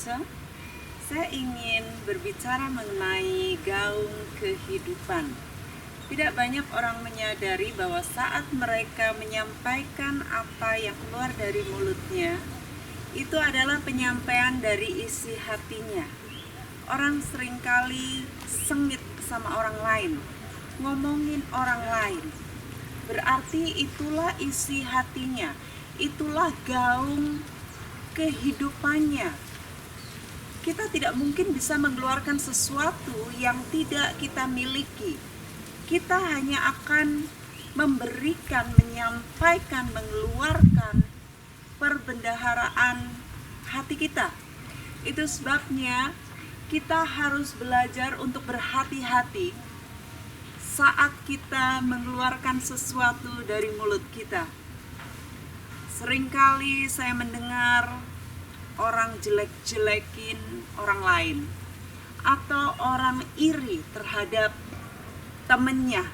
Pocong. Saya ingin berbicara mengenai gaung kehidupan. Tidak banyak orang menyadari bahwa saat mereka menyampaikan apa yang keluar dari mulutnya, itu adalah penyampaian dari isi hatinya. Orang seringkali sengit sama orang lain, ngomongin orang lain. Berarti itulah isi hatinya, itulah gaung kehidupannya. Kita tidak mungkin bisa mengeluarkan sesuatu yang tidak kita miliki. Kita hanya akan memberikan, menyampaikan, mengeluarkan perbendaharaan hati kita. Itu sebabnya kita harus belajar untuk berhati-hati saat kita mengeluarkan sesuatu dari mulut kita. Seringkali saya mendengar orang jelek-jelekin orang lain, atau orang iri terhadap temennya.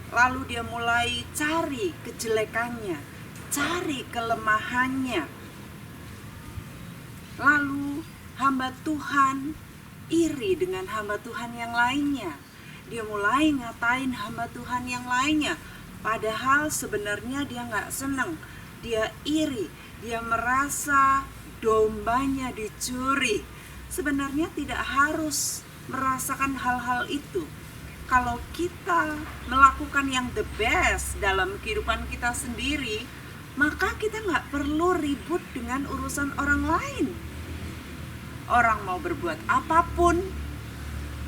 Lalu dia mulai cari kejelekannya, cari kelemahannya. Lalu hamba Tuhan iri dengan hamba Tuhan yang lainnya. Dia mulai ngatain hamba Tuhan yang lainnya, padahal sebenarnya dia gak senang. Dia iri, dia merasa dombanya dicuri. Sebenarnya tidak harus merasakan hal-hal itu. Kalau kita melakukan yang the best dalam kehidupan kita sendiri, maka kita gak perlu ribut dengan urusan orang lain. Orang mau berbuat apapun,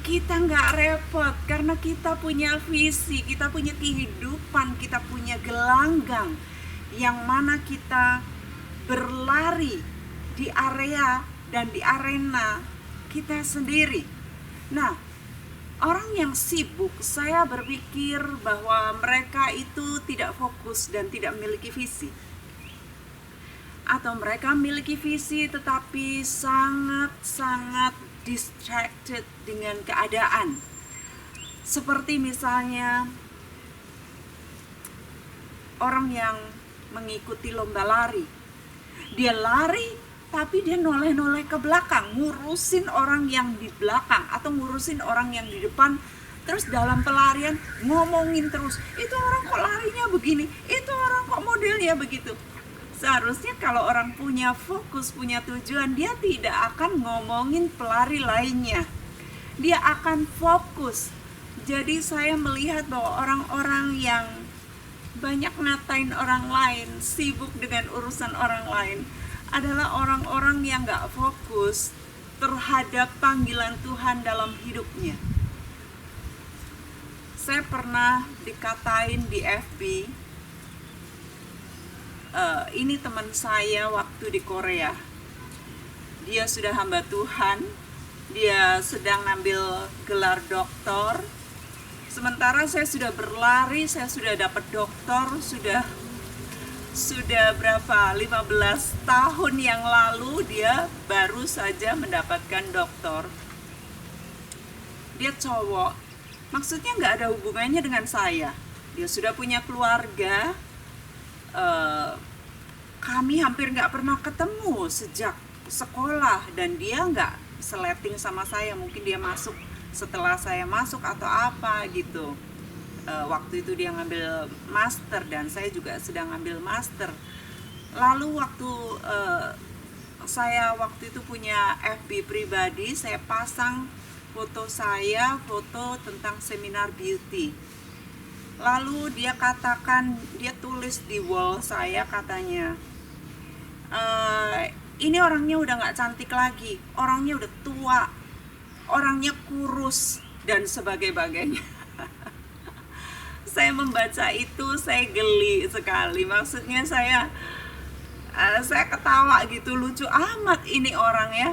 kita gak repot karena kita punya visi, kita punya kehidupan, kita punya gelanggang yang mana kita berlari di area dan di arena kita sendiri. Nah, orang yang sibuk, saya berpikir bahwa mereka itu tidak fokus dan tidak memiliki visi. Atau mereka memiliki visi tetapi sangat-sangat distracted dengan keadaan. Seperti misalnya orang yang mengikuti lomba lari. Dia lari tapi dia noleh-noleh ke belakang, ngurusin orang yang di belakang atau ngurusin orang yang di depan. Terus dalam pelarian ngomongin terus, itu orang kok larinya begini, itu orang kok modelnya begitu. Seharusnya kalau orang punya fokus, punya tujuan, dia tidak akan ngomongin pelari lainnya. Dia akan fokus. Jadi saya melihat bahwa orang-orang yang banyak ngatain orang lain, sibuk dengan urusan orang lain, adalah orang-orang yang gak fokus terhadap panggilan Tuhan dalam hidupnya. Saya pernah dikatain di FB, ini teman saya waktu di Korea. Dia sudah hamba Tuhan, dia sedang ngambil gelar doktor. Sementara saya sudah berlari, saya sudah dapat doktor, sudah berapa, 15 tahun yang lalu dia baru saja mendapatkan doktor. Dia cowok, maksudnya gak ada hubungannya dengan saya. Dia sudah punya keluarga, kami hampir gak pernah ketemu sejak sekolah. Dan dia gak seleting sama saya, mungkin dia masuk setelah saya masuk atau apa gitu. Waktu itu dia ngambil master dan saya juga sedang ngambil master. Lalu waktu saya waktu itu punya FB pribadi, saya pasang foto saya, foto tentang seminar beauty. Lalu dia katakan, dia tulis di wall saya katanya, ini orangnya udah gak cantik lagi, orangnya udah tua, orangnya kurus dan sebagainya. Saya membaca itu, saya geli sekali. Maksudnya saya ketawa gitu, lucu amat ini orang ya.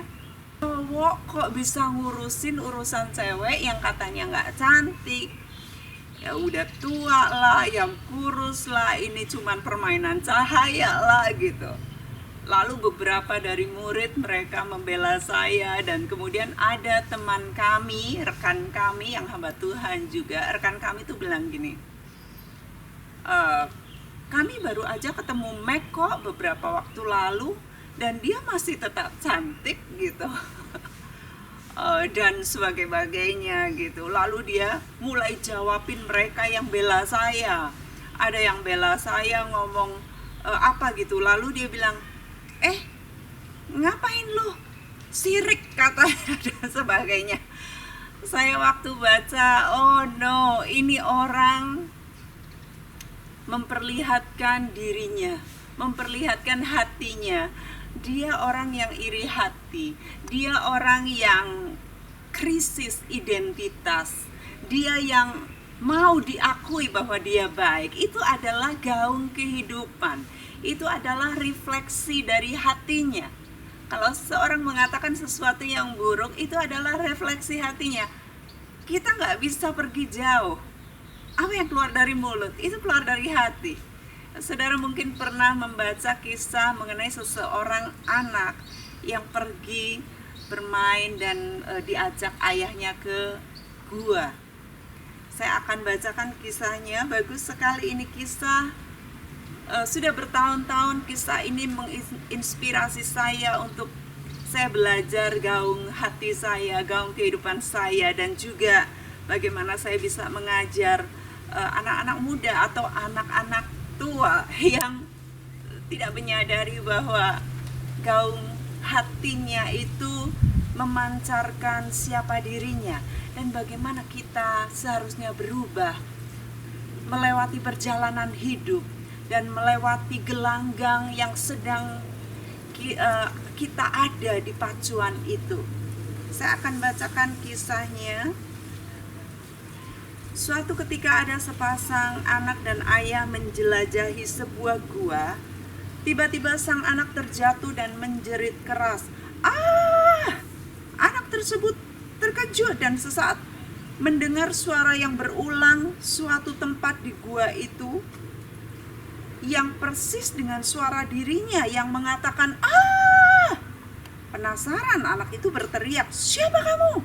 Cowok kok bisa ngurusin urusan cewek yang katanya nggak cantik, ya udah tua lah, yang kurus lah, ini cuman permainan cahaya lah gitu. Lalu beberapa dari murid mereka membela saya, dan kemudian ada teman kami, rekan kami yang hamba Tuhan juga, rekan kami tuh bilang gini, kami baru aja ketemu Mac kok beberapa waktu lalu, dan dia masih tetap cantik gitu. Dan sebagainya gitu. Lalu dia mulai jawabin mereka yang bela saya. Ada yang bela saya ngomong apa gitu. Lalu dia bilang, ngapain lu sirik katanya dan sebagainya. Saya waktu baca, oh no, ini orang memperlihatkan dirinya, memperlihatkan hatinya. Dia orang yang iri hati, dia orang yang krisis identitas, dia yang mau diakui bahwa dia baik. Itu adalah gaung kehidupan, itu adalah refleksi dari hatinya. Kalau seorang mengatakan sesuatu yang buruk, itu adalah refleksi hatinya. Kita nggak bisa pergi jauh. Apa yang keluar dari mulut, itu keluar dari hati. Saudara mungkin pernah membaca kisah mengenai seseorang anak yang pergi bermain dan diajak ayahnya ke gua. Saya akan bacakan kisahnya, bagus sekali ini kisah. Sudah bertahun-tahun kisah ini menginspirasi saya untuk saya belajar gaung hati saya, gaung kehidupan saya, dan juga bagaimana saya bisa mengajar anak-anak muda atau anak-anak tua yang tidak menyadari bahwa gaung hatinya itu memancarkan siapa dirinya dan bagaimana kita seharusnya berubah melewati perjalanan hidup dan melewati gelanggang yang sedang kita ada di pacuan itu. Saya akan bacakan kisahnya. Suatu ketika ada sepasang anak dan ayah menjelajahi sebuah gua. Tiba-tiba sang anak terjatuh dan menjerit keras. Anak tersebut terkejut dan sesaat mendengar suara yang berulang suatu tempat di gua itu yang persis dengan suara dirinya yang mengatakan Penasaran, anak itu berteriak, "Siapa kamu?"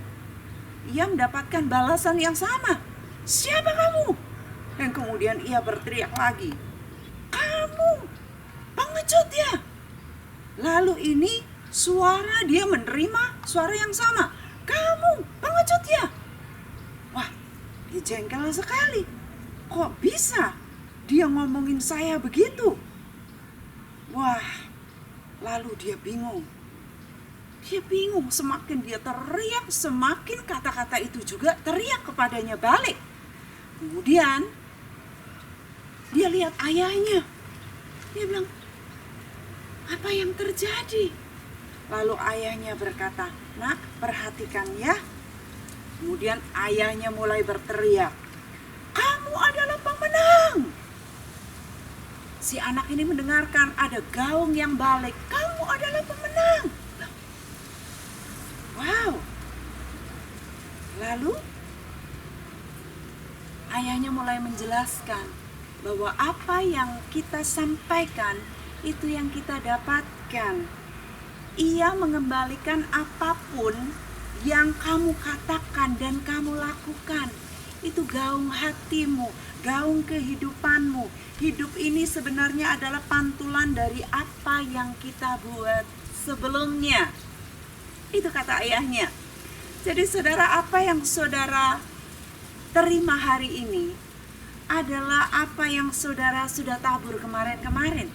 Ia mendapatkan balasan yang sama, "Siapa kamu?" Dan kemudian ia berteriak lagi, "Kamu pengecut ya." Lalu ini suara dia menerima suara yang sama, "Kamu pengecut ya." Wah, dia jengkel sekali. Kok bisa dia ngomongin saya begitu? Wah, lalu dia bingung. Dia bingung, semakin dia teriak, semakin kata-kata itu juga teriak kepadanya balik. Kemudian dia lihat ayahnya. Dia bilang, "Apa yang terjadi?" Lalu ayahnya berkata, "Nak, perhatikan ya." Kemudian ayahnya mulai berteriak, "Kamu adalah pemenang." Si anak ini mendengarkan ada gaung yang balik, "Kamu adalah pemenang." Wow. Lalu ayahnya mulai menjelaskan bahwa apa yang kita sampaikan itu yang kita dapatkan. Ia mengembalikan apapun yang kamu katakan dan kamu lakukan. Itu gaung hatimu, gaung kehidupanmu. Hidup ini sebenarnya adalah pantulan dari apa yang kita buat sebelumnya. Itu kata ayahnya. Jadi saudara, apa yang saudara terima hari ini adalah apa yang saudara sudah tabur kemarin-kemarin.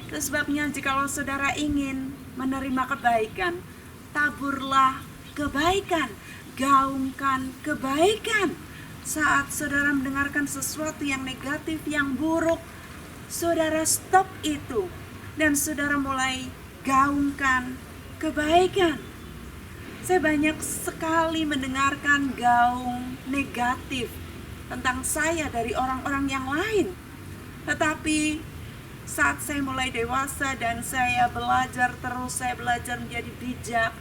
Itu sebabnya jikalau saudara ingin menerima kebaikan, taburlah kebaikan, gaungkan kebaikan. Saat saudara mendengarkan sesuatu yang negatif, yang buruk, saudara stop itu dan saudara mulai gaungkan kebaikan. Saya banyak sekali mendengarkan gaung negatif tentang saya dari orang-orang yang lain. Tetapi saat saya mulai dewasa dan saya belajar terus, saya belajar menjadi bijak,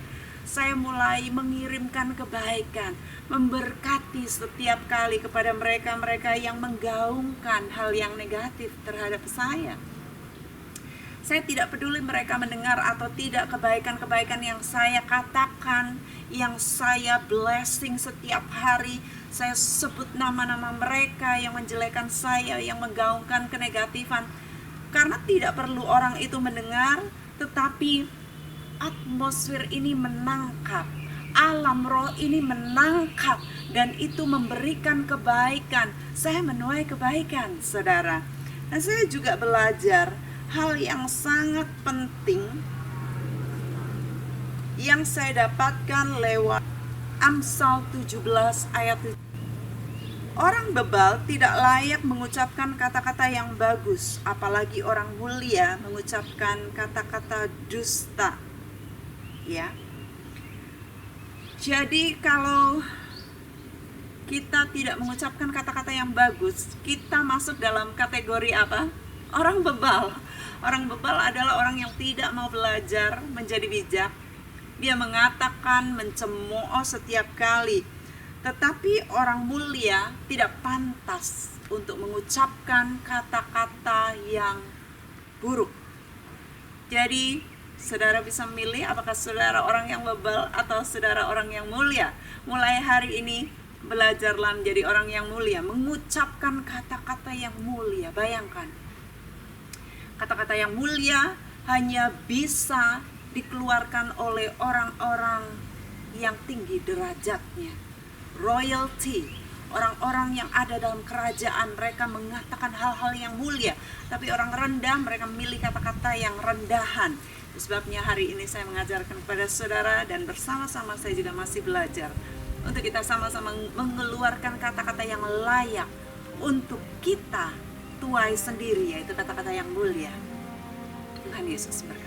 saya mulai mengirimkan kebaikan, memberkati setiap kali kepada mereka-mereka yang menggaungkan hal yang negatif terhadap saya. Saya tidak peduli mereka mendengar atau tidak kebaikan-kebaikan yang saya katakan, yang saya blessing setiap hari. Saya sebut nama-nama mereka yang menjelekan saya, yang menggaungkan kenegatifan. Karena tidak perlu orang itu mendengar, tetapi atmosfer ini menangkap, alam roh ini menangkap, dan itu memberikan kebaikan. Saya menuai kebaikan, saudara. Nah, saya juga belajar hal yang sangat penting yang saya dapatkan lewat Amsal 17 ayat 7. Orang bebal tidak layak mengucapkan kata-kata yang bagus, apalagi orang mulia mengucapkan kata-kata dusta. Ya. Jadi kalau kita tidak mengucapkan kata-kata yang bagus, kita masuk dalam kategori apa? Orang bebal. Orang bebal adalah orang yang tidak mau belajar menjadi bijak. Dia mengatakan, mencemooh setiap kali. Tetapi orang mulia tidak pantas untuk mengucapkan kata-kata yang buruk. Jadi, saudara bisa memilih apakah saudara orang yang bebal atau saudara orang yang mulia. Mulai hari ini, belajarlah menjadi orang yang mulia, mengucapkan kata-kata yang mulia. Bayangkan, kata-kata yang mulia hanya bisa dikeluarkan oleh orang-orang yang tinggi derajatnya, royalty, orang-orang yang ada dalam kerajaan. Mereka mengatakan hal-hal yang mulia, tapi orang rendah mereka memilih kata-kata yang rendahan. Sebabnya hari ini saya mengajarkan kepada saudara, dan bersama-sama saya juga masih belajar untuk kita sama-sama mengeluarkan kata-kata yang layak untuk kita tuai sendiri, yaitu kata-kata yang mulia. Tuhan Yesus berkati.